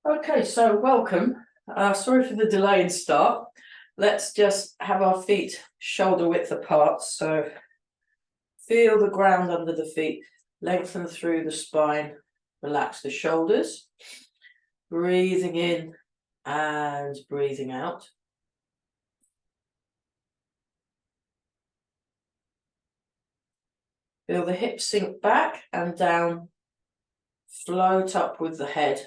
Okay, so welcome. Sorry for the delayed start. Let's just have our feet shoulder width apart. So feel the ground under the feet, lengthen through the spine, relax the shoulders, breathing in and breathing out. Feel the hips sink back and down, float up with the head.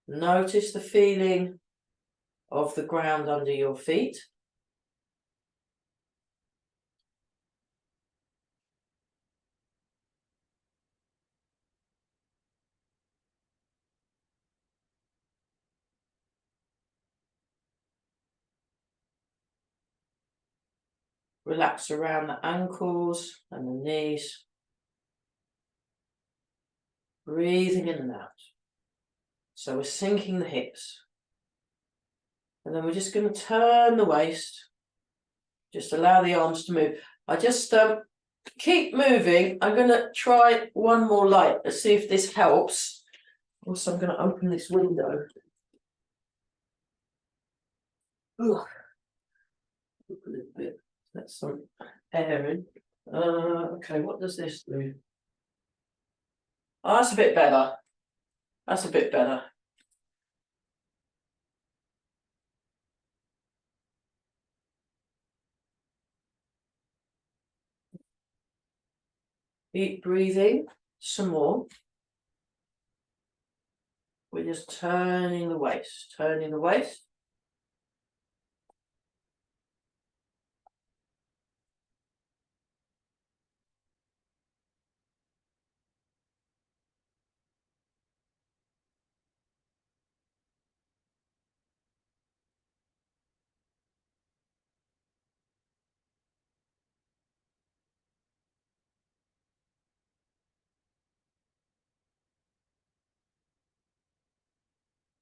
Notice the feeling of the ground under your feet. Relax around the ankles and the knees. Breathing in and out. So we're sinking the hips. And then we're just going to turn the waist. Just allow the arms to move. I just keep moving. I'm going to try one more light. Let's see if this helps. Also, I'm going to open this window. Ugh. A little bit. Let some air in. Okay, what does this do? Oh, that's a bit better. That's a bit better. Deep breathing, some more. We're just turning the waist, turning the waist.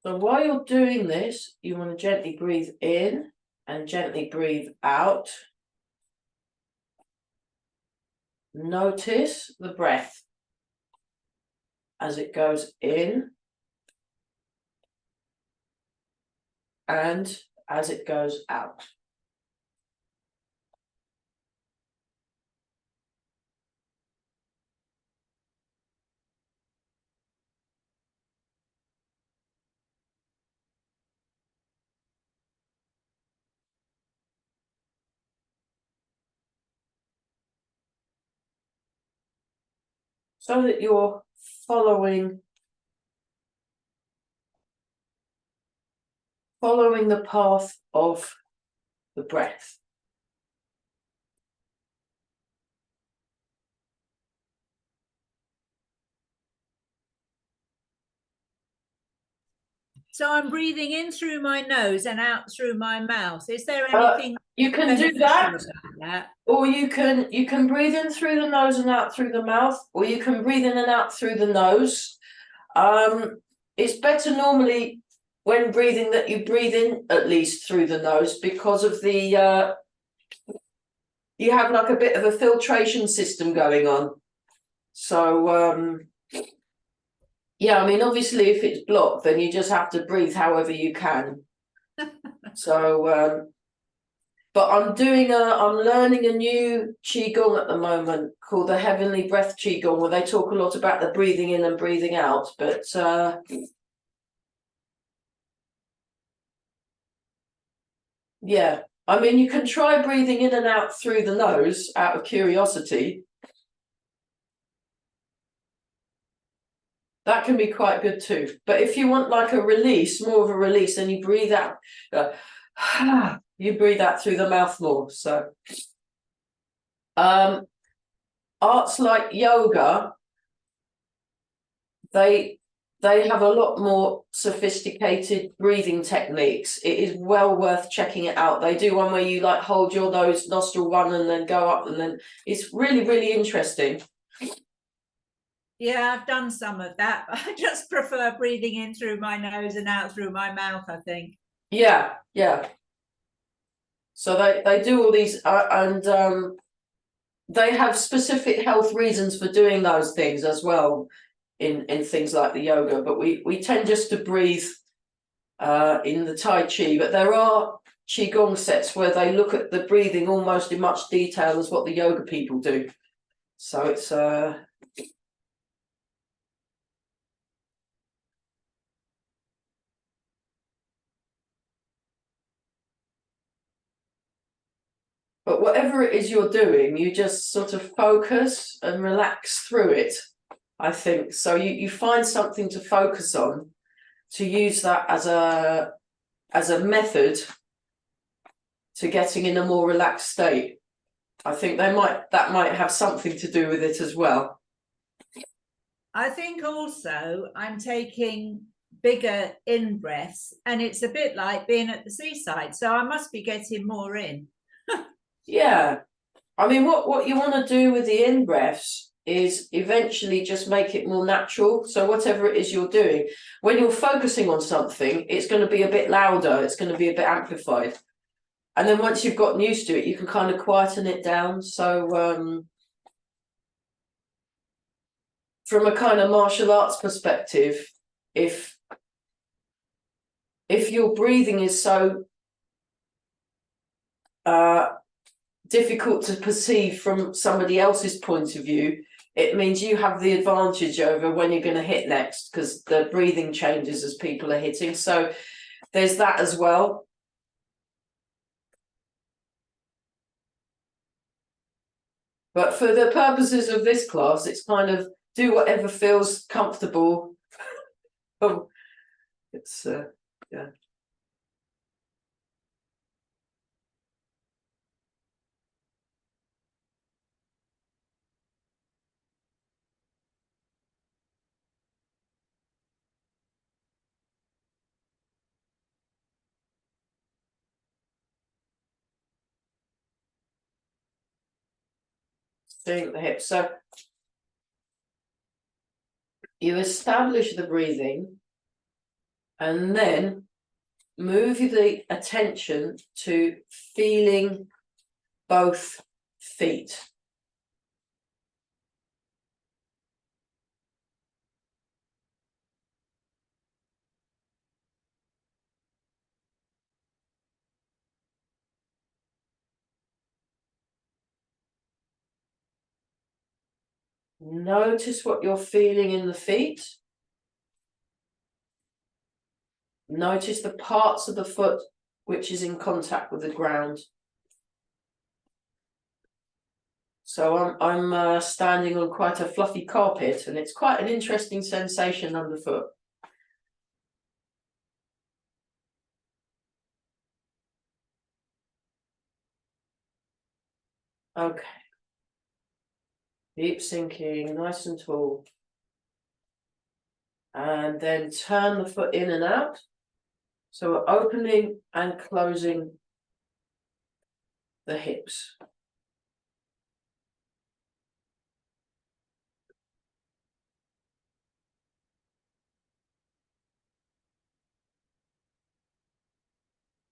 So while you're doing this, you want to gently breathe in and gently breathe out. Notice the breath as it goes in and as it goes out. So that you're following the path of the breath. So I'm breathing in through my nose and out through my mouth. Is there anything you can do that, or you can breathe in through the nose and out through the mouth, or you can breathe in and out through the nose. It's better normally when breathing that you breathe in at least through the nose because of the you have like a bit of a filtration system going on. So yeah, I mean, obviously, if it's blocked, then you just have to breathe however you can. So, but I'm learning a new Qigong at the moment called the Heavenly Breath Qigong, where they talk a lot about the breathing in and breathing out. But yeah, I mean, you can try breathing in and out through the nose out of curiosity. That can be quite good too. But if you want like a release, more of a release, then you breathe out. You breathe out through the mouth more. So arts like yoga, they have a lot more sophisticated breathing techniques. It is well worth checking it out. They do one where you like hold your nose, nostril one, and then go up, and then it's really, really interesting. Yeah, I've done some of that. I just prefer breathing in through my nose and out through my mouth, I think. Yeah, yeah. So they do all these and they have specific health reasons for doing those things as well. in things like the yoga, but we tend just to breathe in the Tai Chi. But there are Qigong sets where they look at the breathing almost in much detail as what the yoga people do. So it's but whatever it is you're doing, you just sort of focus and relax through it, I think. So you find something to focus on, to use that as a method to getting in a more relaxed state. I think that might have something to do with it as well. I think also I'm taking bigger in breaths, and it's a bit like being at the seaside, so I must be getting more in. Yeah, I mean, what you want to do with the in breaths is eventually just make it more natural. So whatever it is you're doing, when you're focusing on something, it's going to be a bit louder, it's going to be a bit amplified. And then once you've gotten used to it, you can kind of quieten it down. So from a kind of martial arts perspective, if your breathing is so difficult to perceive from somebody else's point of view, it means you have the advantage over when you're going to hit next, because the breathing changes as people are hitting. So there's that as well. But for the purposes of this class, it's kind of do whatever feels comfortable. Oh, it's yeah. Doing the hips. So you establish the breathing and then move the attention to feeling both feet. Notice what you're feeling in the feet. Notice the parts of the foot which is in contact with the ground. So I'm standing on quite a fluffy carpet, and it's quite an interesting sensation underfoot. Okay. Deep sinking, nice and tall. And then turn the foot in and out. So we're opening and closing the hips.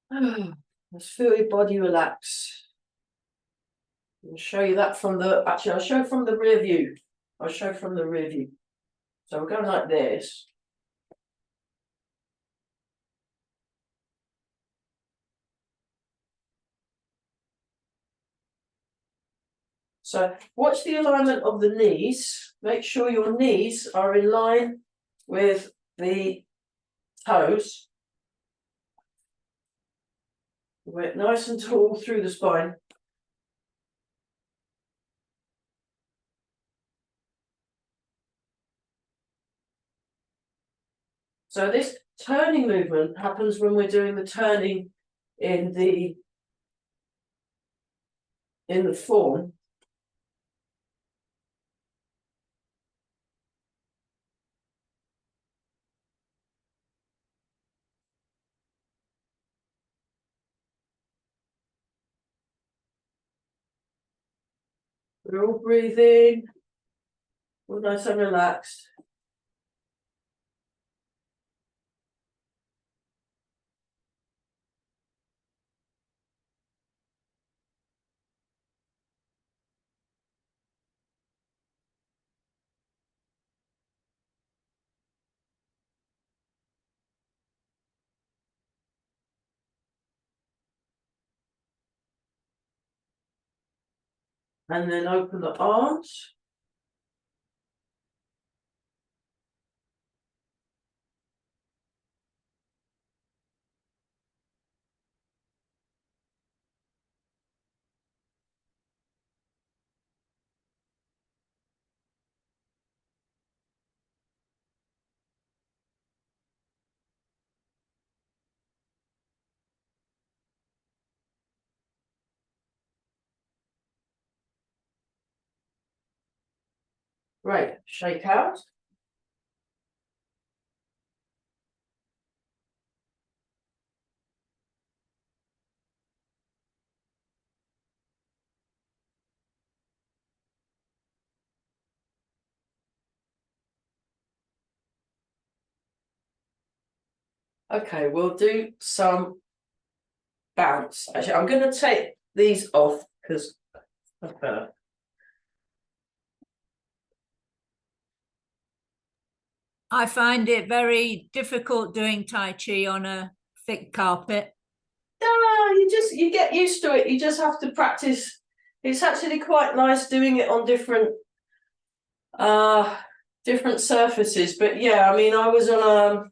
Let's feel your body relax. I'll show you that from actually I'll show from the rear view. I'll show from the rear view. So we're going like this. So watch the alignment of the knees. Make sure your knees are in line with the toes. We're nice and tall through the spine. So this turning movement happens when we're doing the turning in the form. We're all breathing, all nice and relaxed. And then open the arms. Right, shake out. Okay, we'll do some bounce. Actually, I'm going to take these off because that's better. I find it very difficult doing Tai Chi on a thick carpet. No, you get used to it. You just have to practice. It's actually quite nice doing it on different surfaces. But yeah, I mean, I was on a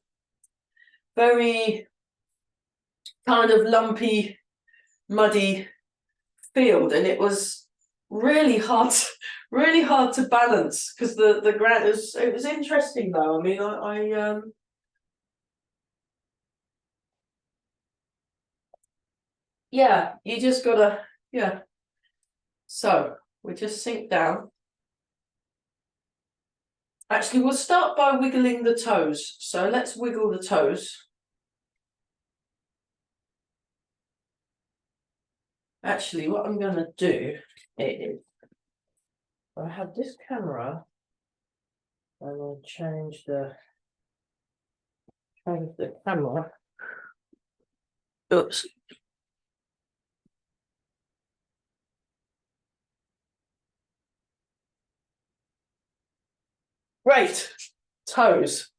very kind of lumpy, muddy field, and it was really hard to balance because the ground it was interesting though. I mean, I yeah, you just gotta, yeah. So we just sink down. Actually, we'll start by wiggling the toes. So let's wiggle the toes. Actually, what I'm going to do is, I have this camera, and I'll change the camera. Oops. Right, toes.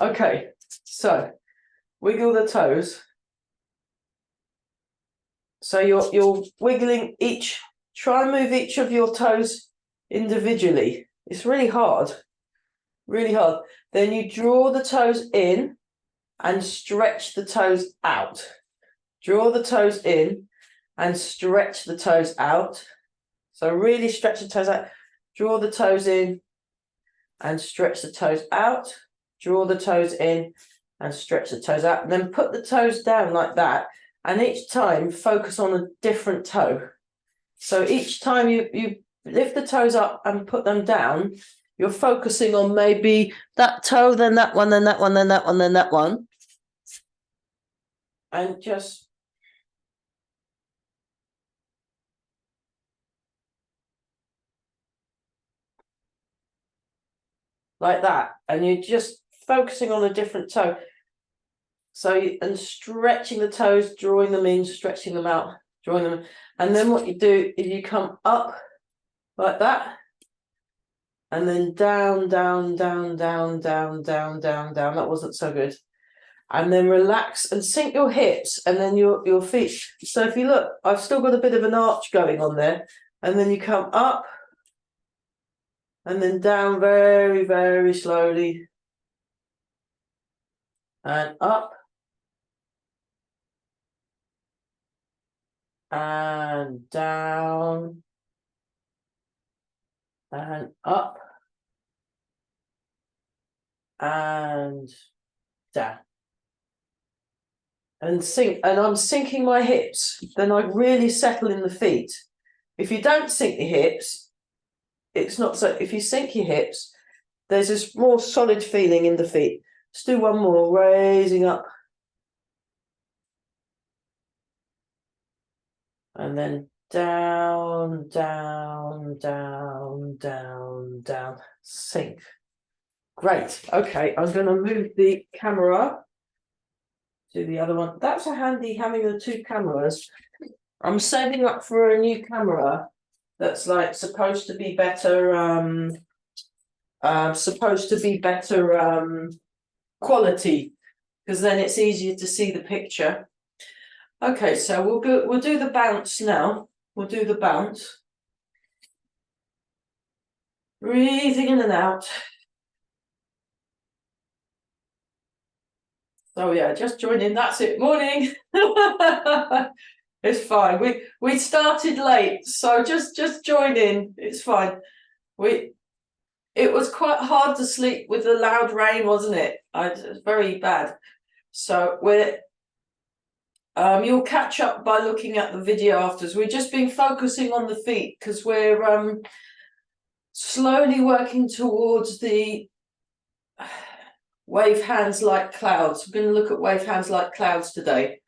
Okay, so wiggle the toes. So you're wiggling each. Try and move each of your toes individually. It's really hard, really hard. Then you draw the toes in and stretch the toes out. Draw the toes in and stretch the toes out. So really stretch the toes out. Draw the toes in and stretch the toes out. Draw the toes in and stretch the toes out. And then put the toes down like that. And each time focus on a different toe. So each time you lift the toes up and put them down, you're focusing on maybe that toe, then that one, then that one, then that one, then that one. And just like that. And you're just focusing on a different toe. So, and stretching the toes, drawing them in, stretching them out, drawing them. And then what you do is you come up like that. And then down, down, down, down, down, down, down, down. That wasn't so good. And then relax and sink your hips and then your feet. So if you look, I've still got a bit of an arch going on there. And then you come up and then down very, very slowly. And up. And down. And up. And down. And sink, and I'm sinking my hips, then I really settle in the feet. If you don't sink your hips, it's not so. If you sink your hips, there's this more solid feeling in the feet. Let's do one more, raising up. And then down, down, down, down, down, sink. Great. Okay, I'm going to move the camera to the other one. That's a handy having the two cameras. I'm saving up for a new camera that's like supposed to be better quality, because then it's easier to see the picture. Okay, so we'll do the bounce now. We'll do the bounce. Breathing in and out. So yeah, just join in. That's it. Morning. It's fine. We started late, so just join in. It's fine. It was quite hard to sleep with the loud rain, wasn't it? It was very bad. So you'll catch up by looking at the video afterwards. We've just been focusing on the feet because we're slowly working towards the wave hands like clouds. We're going to look at wave hands like clouds today.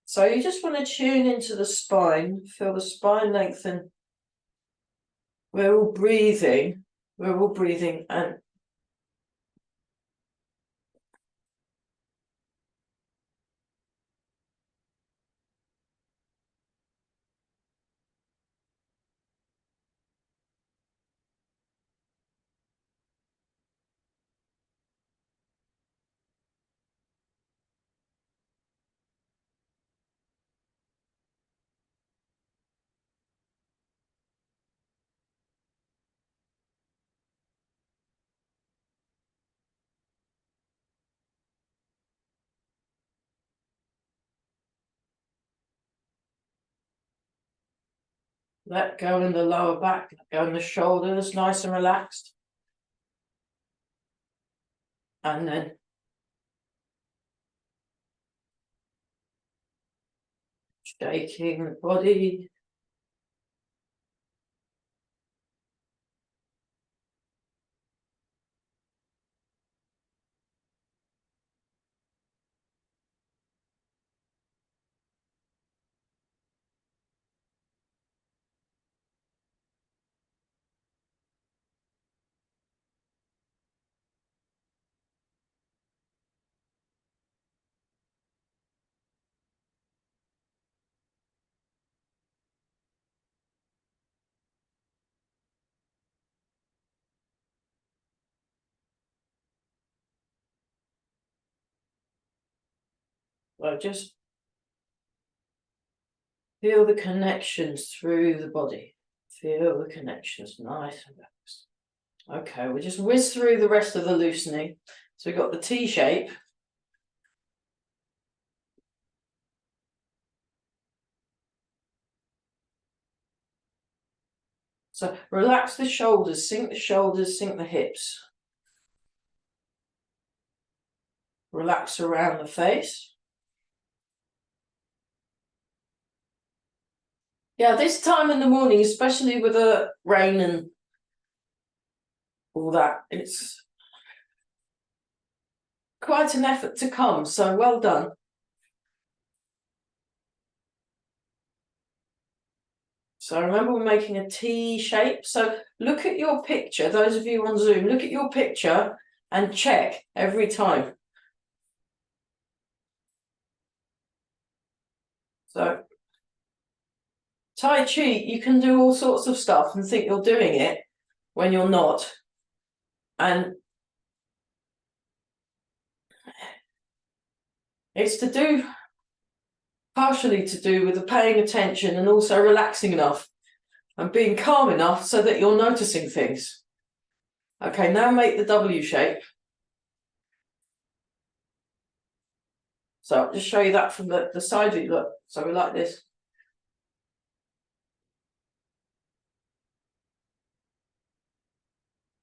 So you just want to tune into the spine, feel the spine lengthen. We're all breathing, and let go in the lower back, let go in the shoulders, nice and relaxed. And then shaking the body. So just feel the connections through the body. Feel the connections, nice and relaxed. Okay, we'll just whiz through the rest of the loosening. So we've got the T shape. So relax the shoulders, sink the hips. Relax around the face. Yeah, this time in the morning, especially with the rain and all that, it's quite an effort to come, so well done. So remember we're making a T shape. So look at your picture, those of you on Zoom, look at your picture and check every time. So Tai Chi, you can do all sorts of stuff and think you're doing it when you're not. And it's partially to do with the paying attention and also relaxing enough and being calm enough so that you're noticing things. Okay, now make the W shape. So I'll just show you that from the side view, look. So we're like this.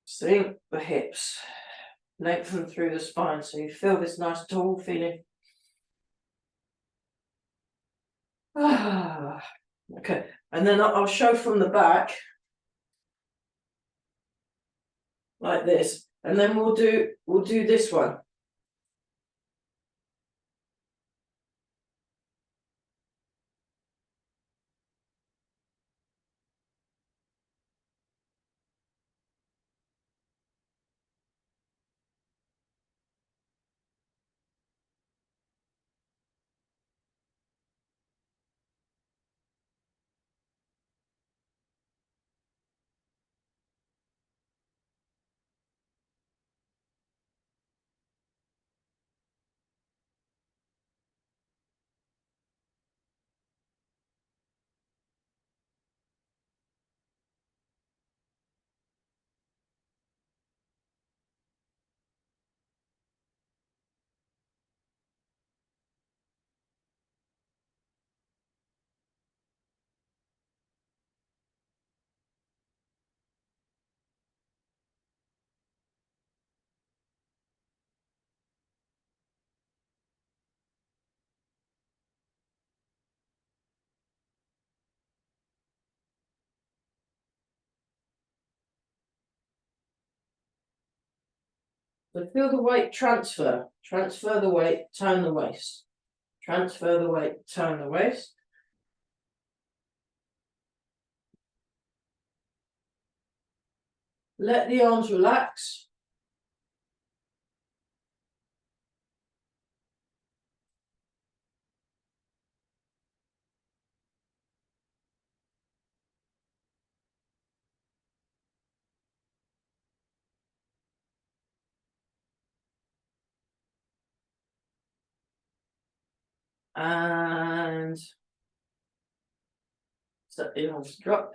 Sink the hips, lengthen through the spine so you feel this nice tall feeling. Okay, and then I'll show from the back like this, and then we'll do this one. So feel the weight transfer, transfer the weight, turn the waist, transfer the weight, turn the waist. Let the arms relax. And let the arms drop.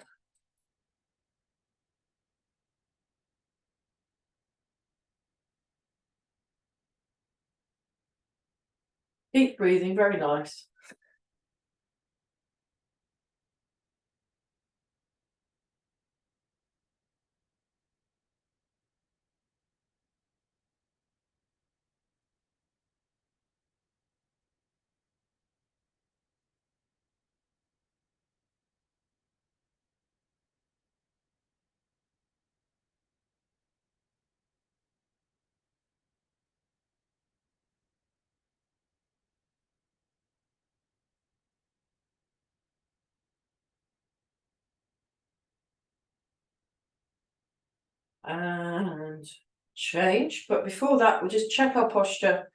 Deep breathing, very nice. And change, but before that we'll just check our posture.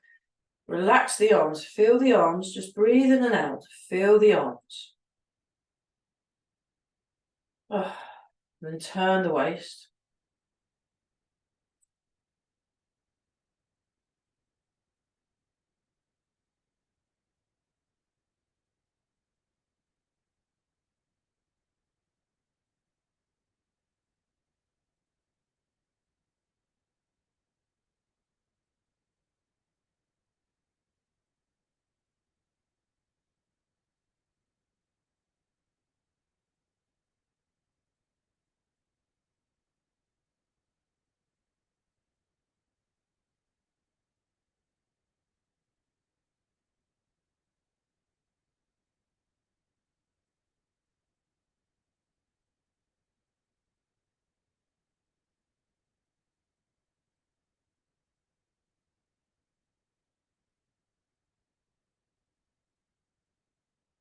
Relax the arms, feel the arms, just breathe in and out, feel the arms. Then turn the waist.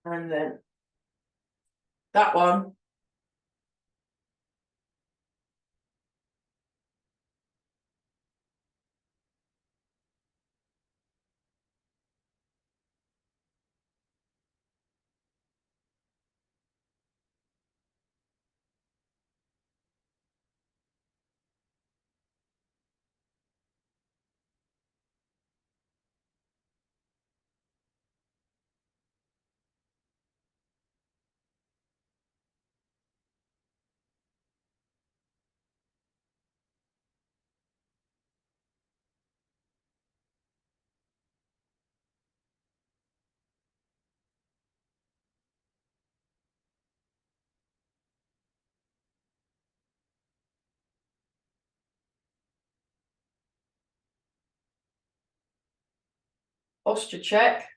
And then that one. Posture check.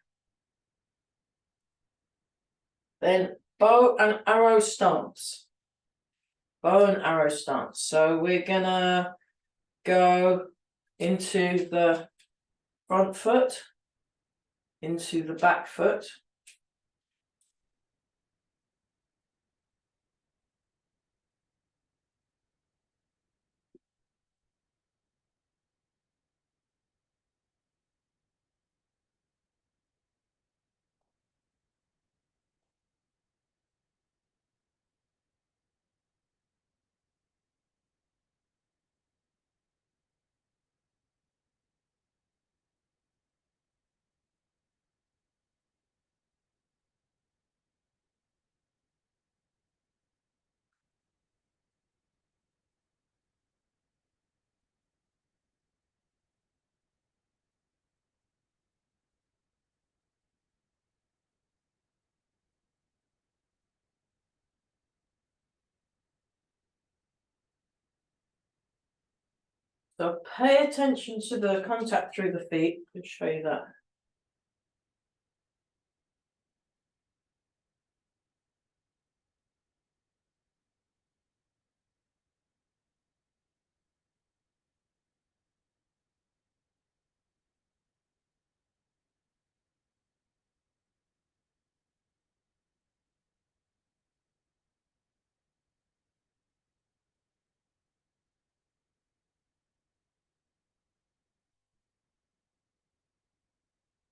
Then bow and arrow stance. Bow and arrow stance. So we're gonna go into the front foot, into the back foot. So pay attention to the contact through the feet. I'll show you that.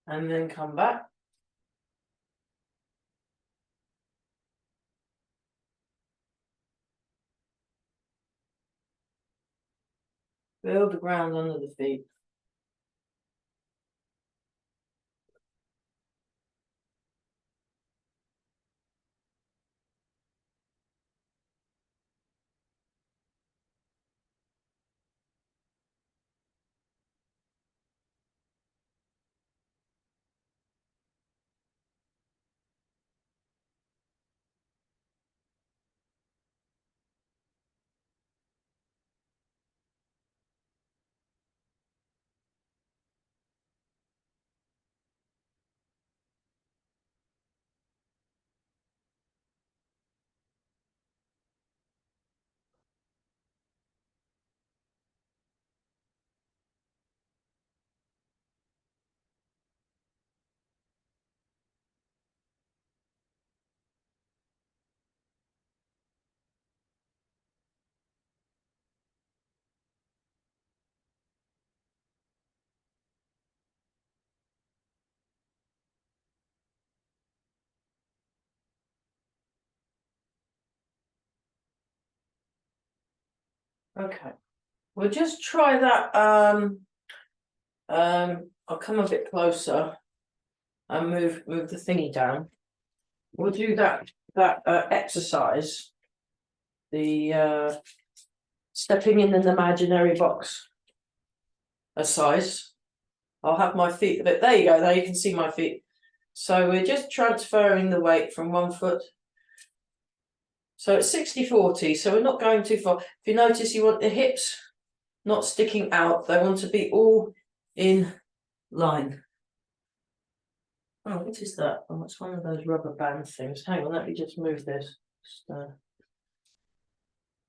and then come back. Feel the ground under the feet. Okay, we'll just try that. I'll come a bit closer and move the thingy down. We'll do that exercise. The stepping in an imaginary box. A size. I'll have my feet a bit. There you go. There you can see my feet. So we're just transferring the weight from one foot. So it's 60-40, so we're not going too far. If you notice, you want the hips not sticking out. They want to be all in line. Oh, what is that? Oh, it's one of those rubber band things. Hang on, let me just move this.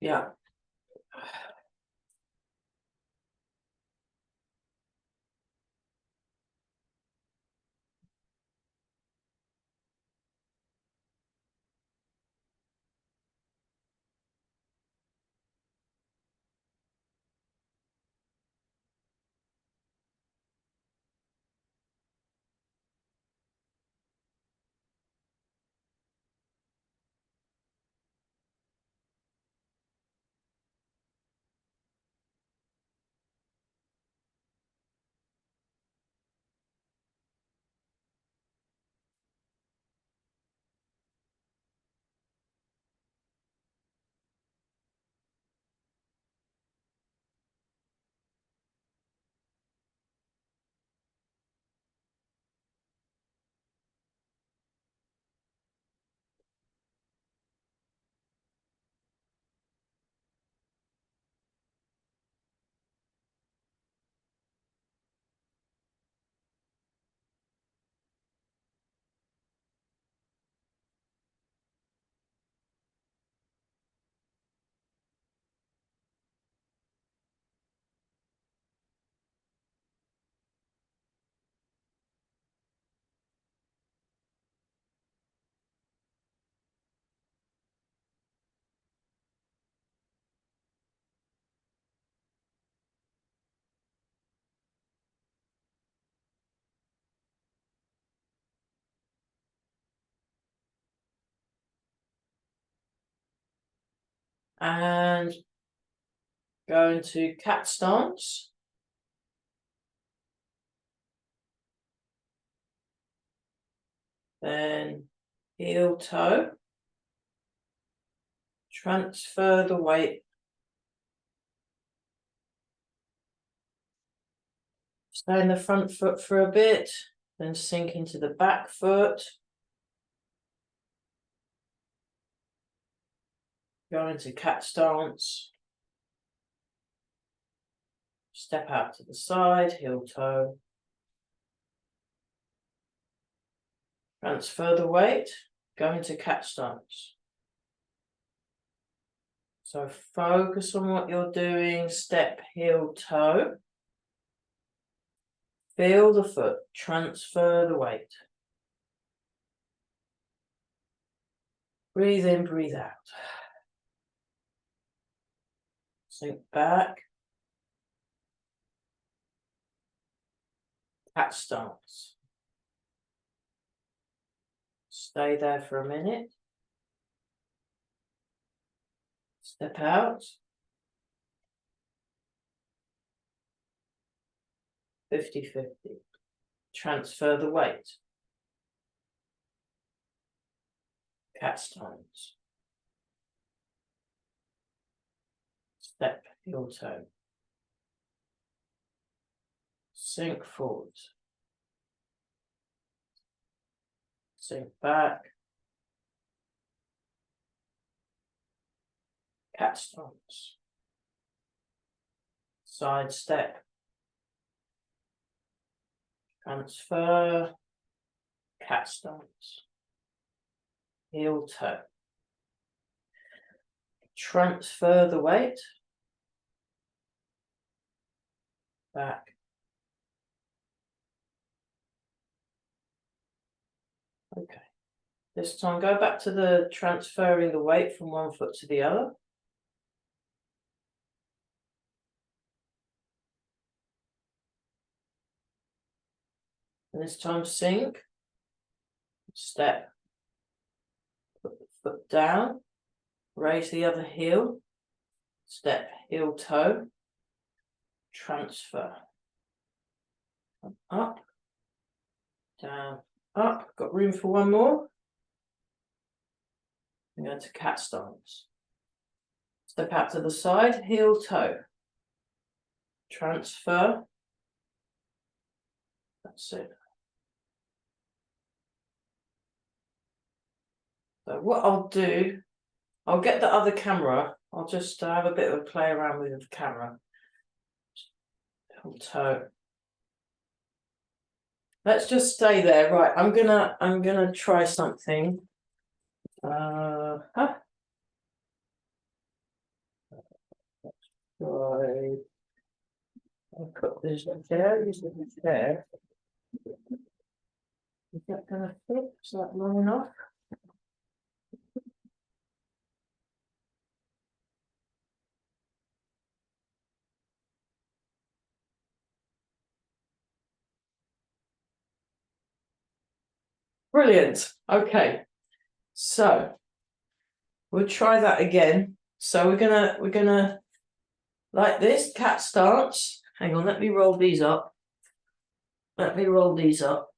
Yeah. And go into cat stance. Then heel toe. Transfer the weight. Stay in the front foot for a bit, then sink into the back foot. Go into cat stance. Step out to the side, heel toe. Transfer the weight, go into cat stance. So focus on what you're doing, step, heel, toe. Feel the foot, transfer the weight. Breathe in, breathe out. Sink back. Cat stance. Stay there for a minute. Step out. 50-50. Transfer the weight. Cat stance. Step heel toe. Sink forward. Sink back. Cat stance. Side step. Transfer. Cat stance. Heel toe. Transfer the weight. Back. Okay. This time go back to the transferring the weight from one foot to the other. And this time sink. Step. Put the foot down. Raise the other heel. Step, heel toe. Transfer. Up. Down. Up. Got room for one more. I'm going to cat stance. Step out to the side, heel toe. Transfer. That's it. So what I'll do, I'll get the other camera. I'll just have a bit of a play around with the camera. Heel toe. Let's just stay there. Right, I'm gonna try something. Try. I'll put this there, use the chair. Is that gonna fit? Is that long enough? Brilliant. Okay. So we'll try that again. So we're gonna like this, cat stance. Hang on, let me roll these up. Let me roll these up.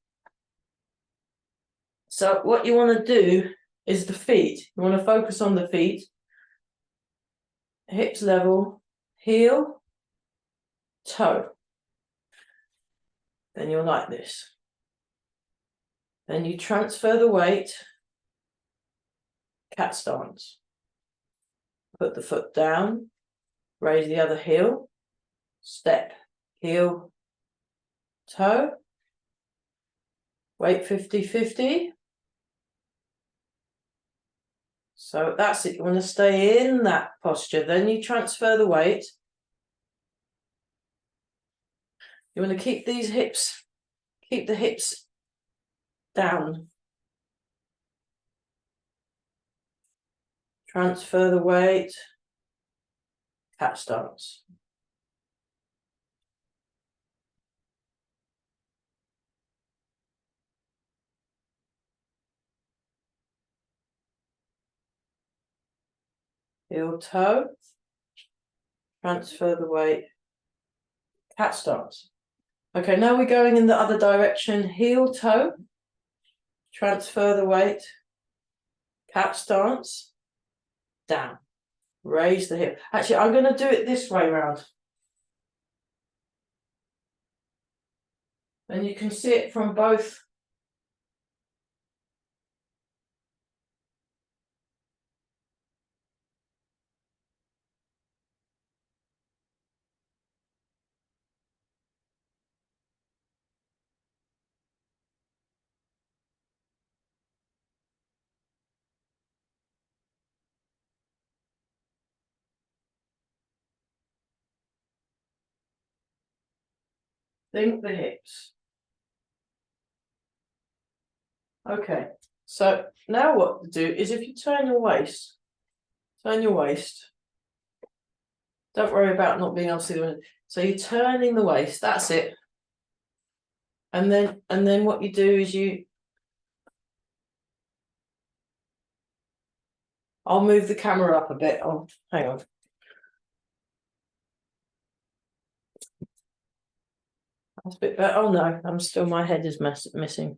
So what you want to do is the feet. You want to focus on the feet. Hips level, heel, toe. Then you're like this. Then you transfer the weight, cat stance. Put the foot down, raise the other heel, step, heel, toe. Weight 50-50. So that's it. You want to stay in that posture. Then you transfer the weight. You want to keep these hips, keep the hips down. Transfer the weight. Cat stance. Heel toe. Transfer the weight. Cat stance. Okay, now we're going in the other direction. Heel toe. Transfer the weight. Cat stance. Down. Raise the hip. Actually, I'm going to do it this way round. And you can see it from both. Think the hips. Okay, so now what to do is if you turn your waist, don't worry about not being able to see the. So you're turning the waist, that's it. And then what you do is you I'll move the camera up a bit. Oh, hang on. That's a bit better. Oh no, I'm still, my head is missing.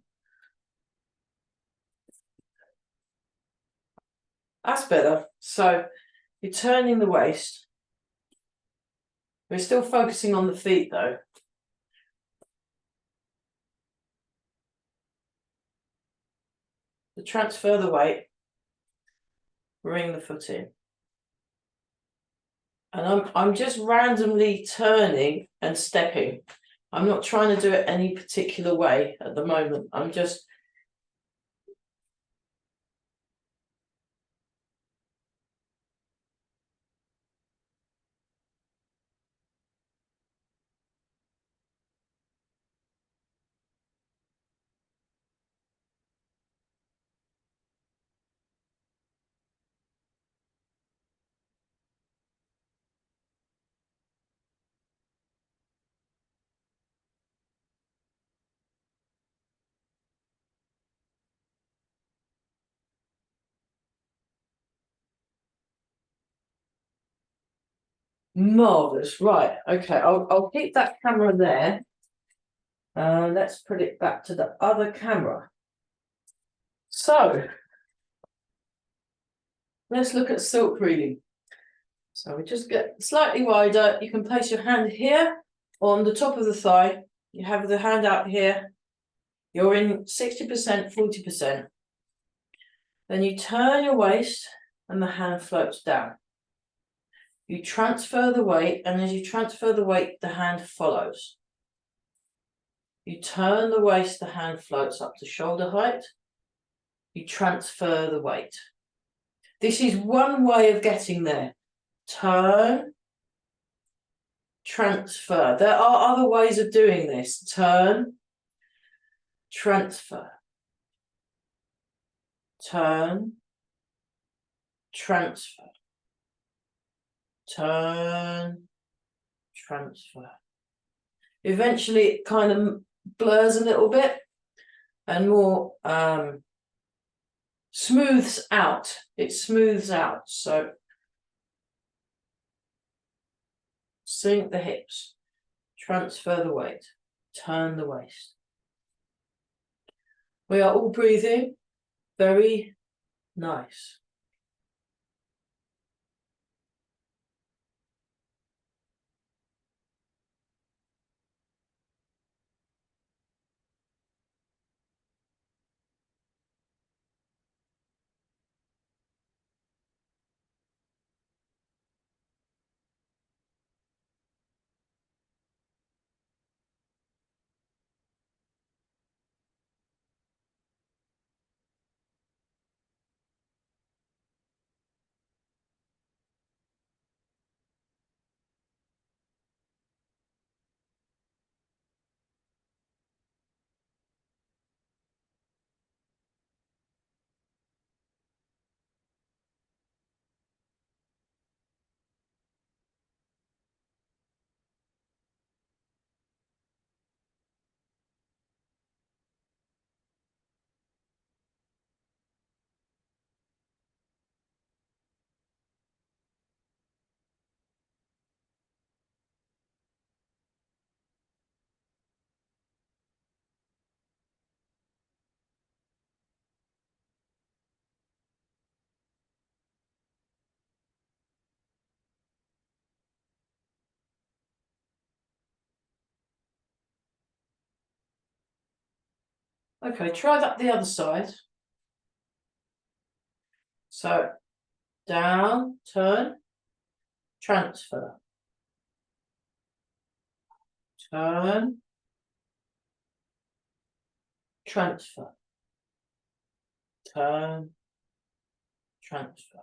That's better. So you're turning the waist. We're still focusing on the feet though. To transfer the weight, bring the foot in. And I'm just randomly turning and stepping. I'm not trying to do it any particular way at the moment. I'm just marvelous. Right. Okay. I'll keep that camera there. Let's put it back to the other camera. So let's look at silk reading. So we just get slightly wider. You can place your hand here on the top of the thigh. You have the hand out here. You're in 60%, 40%. Then you turn your waist and the hand floats down. You transfer the weight, and as you transfer the weight, the hand follows. You turn the waist, the hand floats up to shoulder height. You transfer the weight. This is one way of getting there. Turn, transfer. There are other ways of doing this. Turn, transfer. Turn, transfer. Turn, transfer. Eventually it kind of blurs a little bit and more smooths out. It smooths out. So sink the hips, transfer the weight, turn the waist. We are all breathing very nice. Okay, try that the other side. So down, turn, transfer. Turn, transfer. Turn, transfer.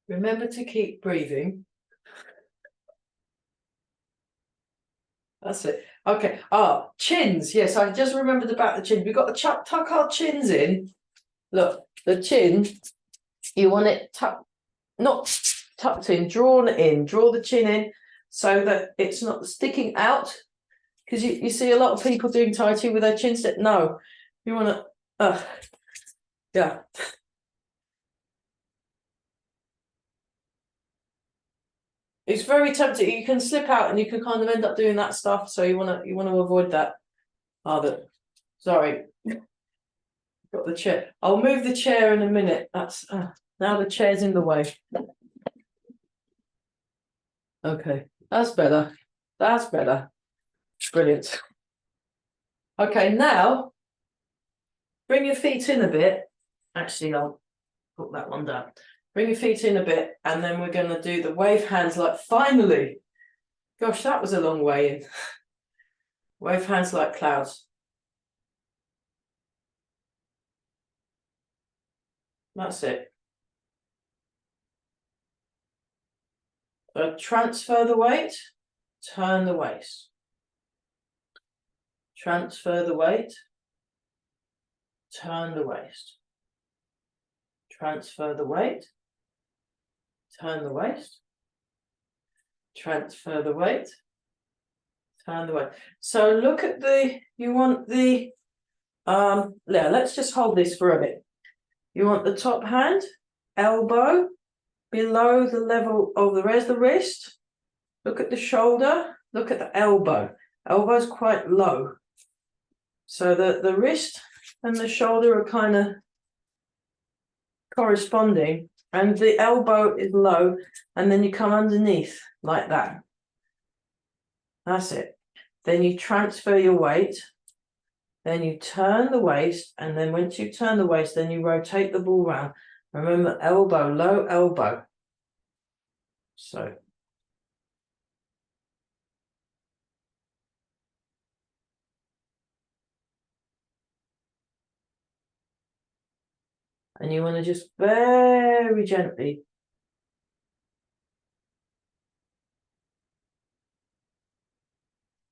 Remember to keep breathing. That's it. Okay. Ah, chins. Yes, I just remembered about the chin. We've got to tuck our chins in. Look, the chin, you want it not tucked in, drawn in. Draw the chin in so that it's not sticking out. Because you see a lot of people doing Tai Chi with their chin set. No, you want to, yeah. It's very tempting. You can slip out and you can kind of end up doing that stuff. So you want to avoid that. Sorry. Got the chair. I'll move the chair in a minute. That's now the chair's in the way. Okay, that's better. That's better. Brilliant. Okay, now bring your feet in a bit. Actually, I'll put that one down. Bring your feet in a bit, and then we're going to do the wave hands like finally. Gosh, that was a long way in. Wave hands like clouds. That's it. Transfer the weight, turn the waist. Transfer the weight, turn the waist. Transfer the weight, turn the waist. Transfer the weight, turn the weight. So look at you want the, yeah, let's just hold this for a bit. You want the top hand, elbow, below the level of there's the wrist. Look at the shoulder, look at the elbow. Elbow's quite low. So the wrist and the shoulder are kind of corresponding, and the elbow is low, and then you come underneath like that. That's it. Then you transfer your weight, then you turn the waist, and then once you turn the waist, then you rotate the ball round. Remember, elbow, low elbow. So. And you want to just very gently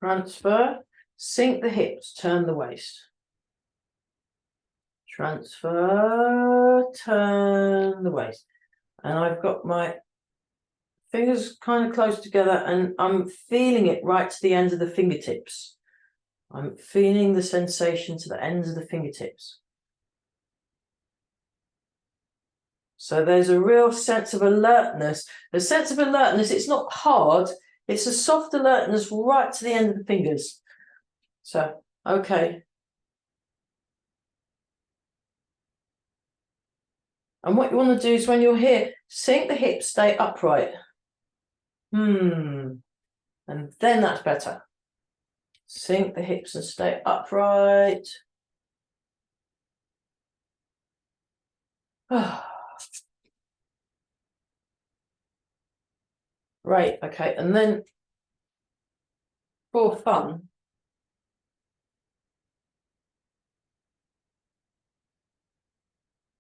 transfer, sink the hips, turn the waist. Transfer, turn the waist. And I've got my fingers kind of close together, and I'm feeling it right to the ends of the fingertips. I'm feeling the sensation to the ends of the fingertips. So there's a real sense of alertness. A sense of alertness, it's not hard, it's a soft alertness right to the end of the fingers. So, okay. And what you want to do is when you're here, sink the hips, stay upright. And then that's better. Sink the hips and stay upright. Right, okay, and then for fun,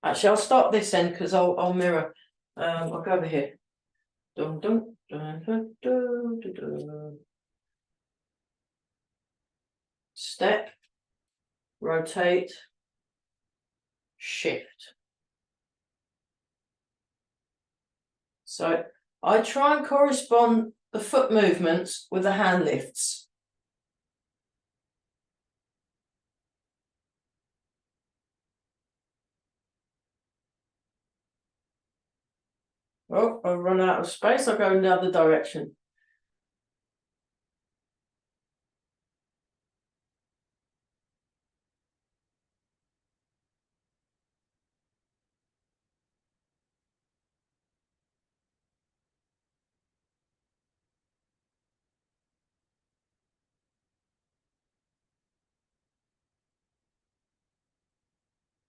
actually I'll start this end because I'll mirror. I'll go over here. Dun, dun, dun, dun, dun, dun, dun. Step, rotate, shift. So I try and correspond the foot movements with the hand lifts. Oh, I've run out of space. I'll go in the other direction.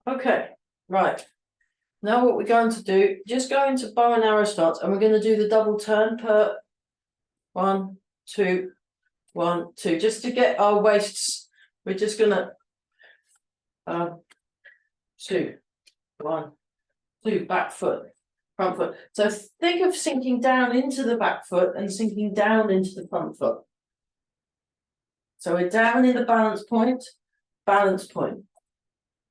Okay, right. Now what we're going to do, just go into bow and arrow stance, and we're going to do the double turn per 1, 2, 1, 2, just to get our waists. We're just going to 2, 1, 2, back foot, front foot. So think of sinking down into the back foot and sinking down into the front foot. So we're down in the balance point, balance point.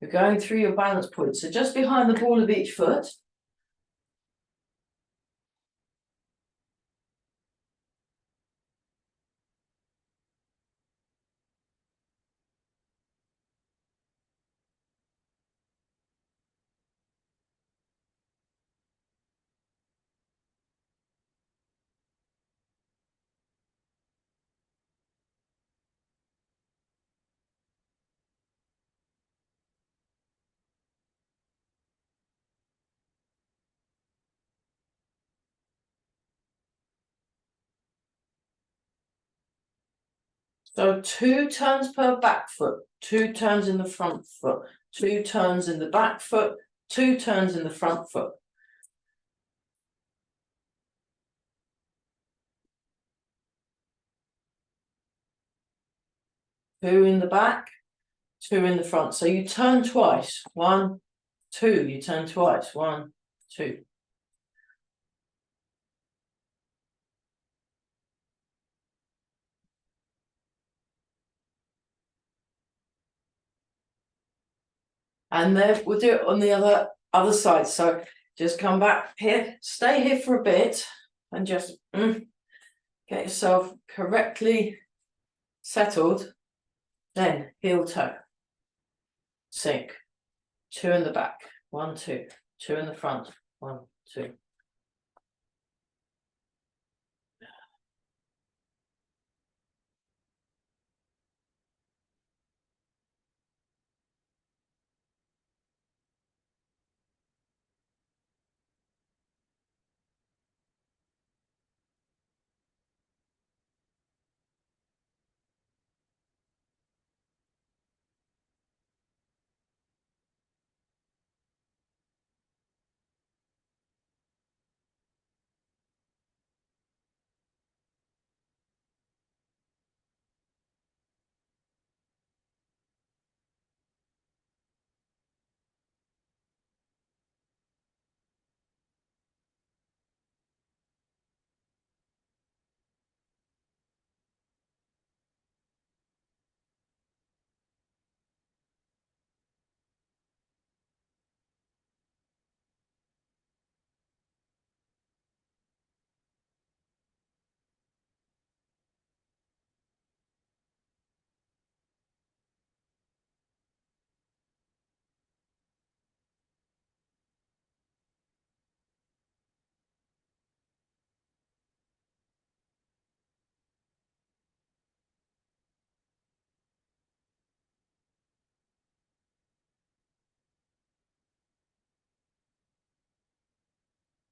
You're going through your balance point. So just behind the ball of each foot. So 2 turns per back foot, 2 turns in the front foot, 2 turns in the back foot, 2 turns in the front foot. Two in the back, 2 in the front. So you turn twice. 1, 2. You turn twice. 1, 2. And then we'll do it on the other side. So just come back here, stay here for a bit, and just get yourself correctly settled. Then heel toe, sink. 2 in the back. 1, 2. 2 in the front. 1, 2.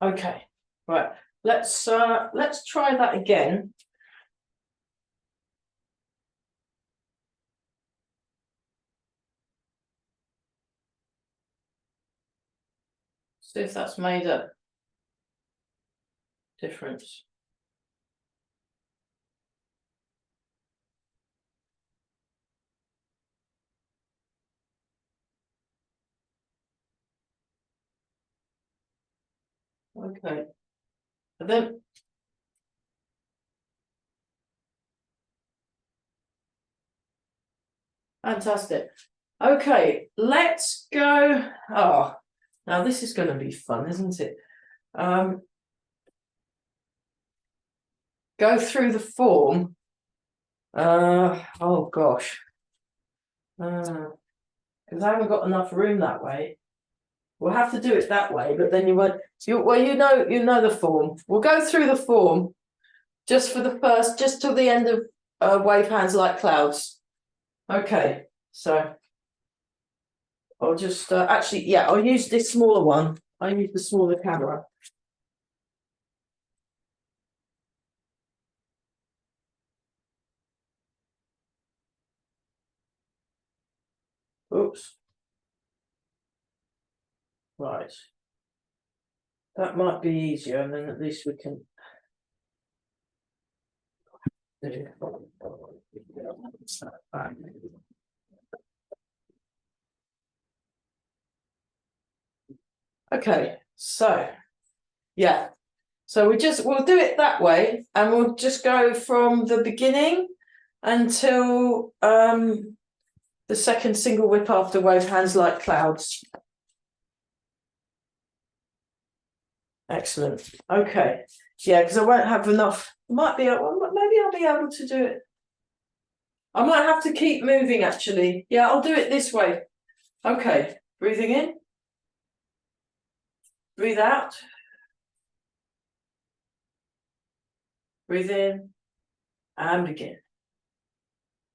Okay, right. Let's try that again. See if that's made a difference. Okay. And then fantastic. Okay, let's go. Oh, now this is going to be fun, isn't it? Go through the form. Oh gosh. Because I haven't got enough room that way. We'll have to do it that way, but then you won't. Well, you know the form. We'll go through the form just for the first, just till the end of wave hands like clouds. Okay, so I'll just actually, yeah, I'll use this smaller one. I use the smaller camera. Oops. Right. That might be easier, and then at least we can. Okay, so Yeah. So we'll do it that way, and we'll just go from the beginning until the second single whip after wave hands like clouds. Excellent. Okay. Yeah, because I won't have enough. Maybe I'll be able to do it. I might have to keep moving actually. Yeah, I'll do it this way. Okay. Breathing in. Breathe out. Breathe in and begin.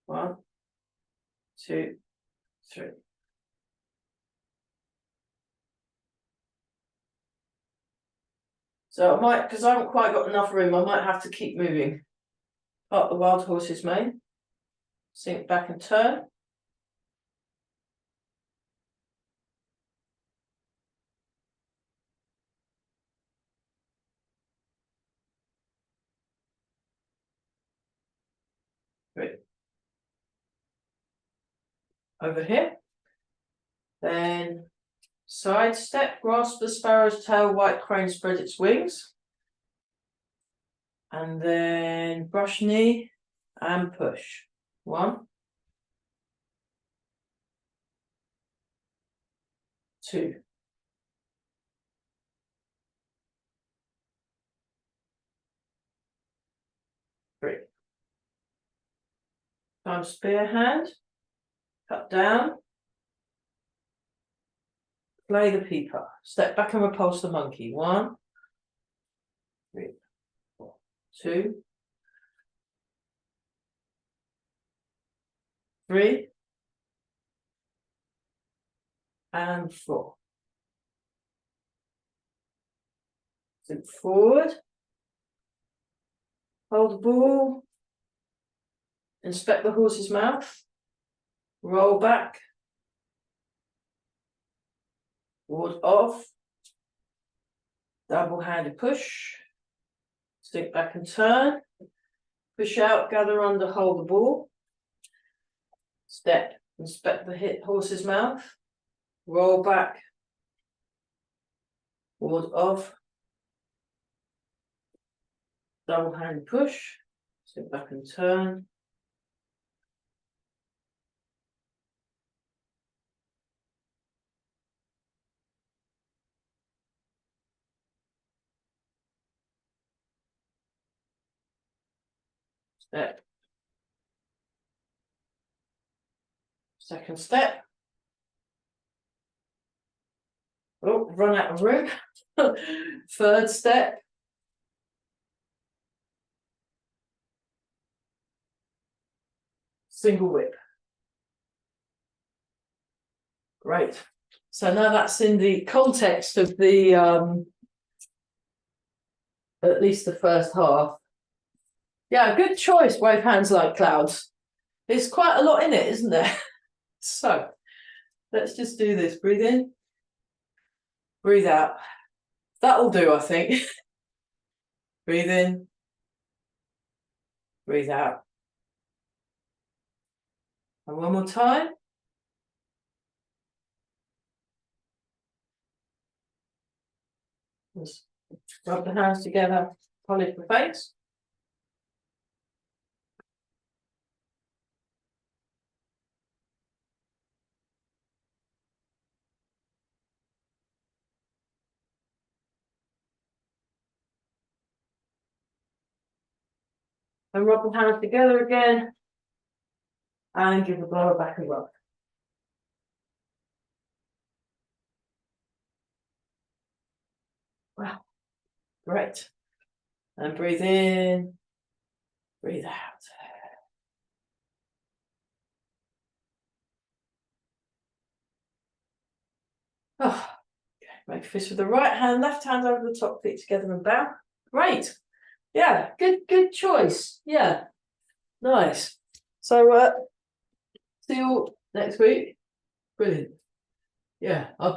1, 2, 3. So I might, because I haven't quite got enough room, I might have to keep moving. Up the wild horse's mane. Sink back and turn. Great. Over here. Then side step, grasp the sparrow's tail, white crane spread its wings. And then brush knee and push. 1, 2. 3. Time spear hand. Cut down. Play the peeper. Step back and repulse the monkey. 1, 3, 4, 2, 3, and 4. Step forward. Hold the ball. Inspect the horse's mouth. Roll back. Ward off. Double-handed push. Stick back and turn. Push out, gather under, hold the ball. Step, inspect the horse's mouth. Roll back. Ward off. Double-handed push. Stick back and turn. Step. Second step. Oh, run out of room. Third step. Single whip. Great. So now that's in the context of the at least the first half. Yeah, good choice, wave hands like clouds. There's quite a lot in it, isn't there? So let's just do this. Breathe in. Breathe out. That'll do, I think. Breathe in. Breathe out. And one more time. Just rub the hands together, polish the face. And rub the hands together again. And give the blower back a rub. Wow, great. And breathe in, breathe out. Oh, okay. Make a fist with the right hand, left hand over the top, feet together and bow. Great. Yeah, good choice. Yeah, nice. So see you all next week. Brilliant. Yeah, I'll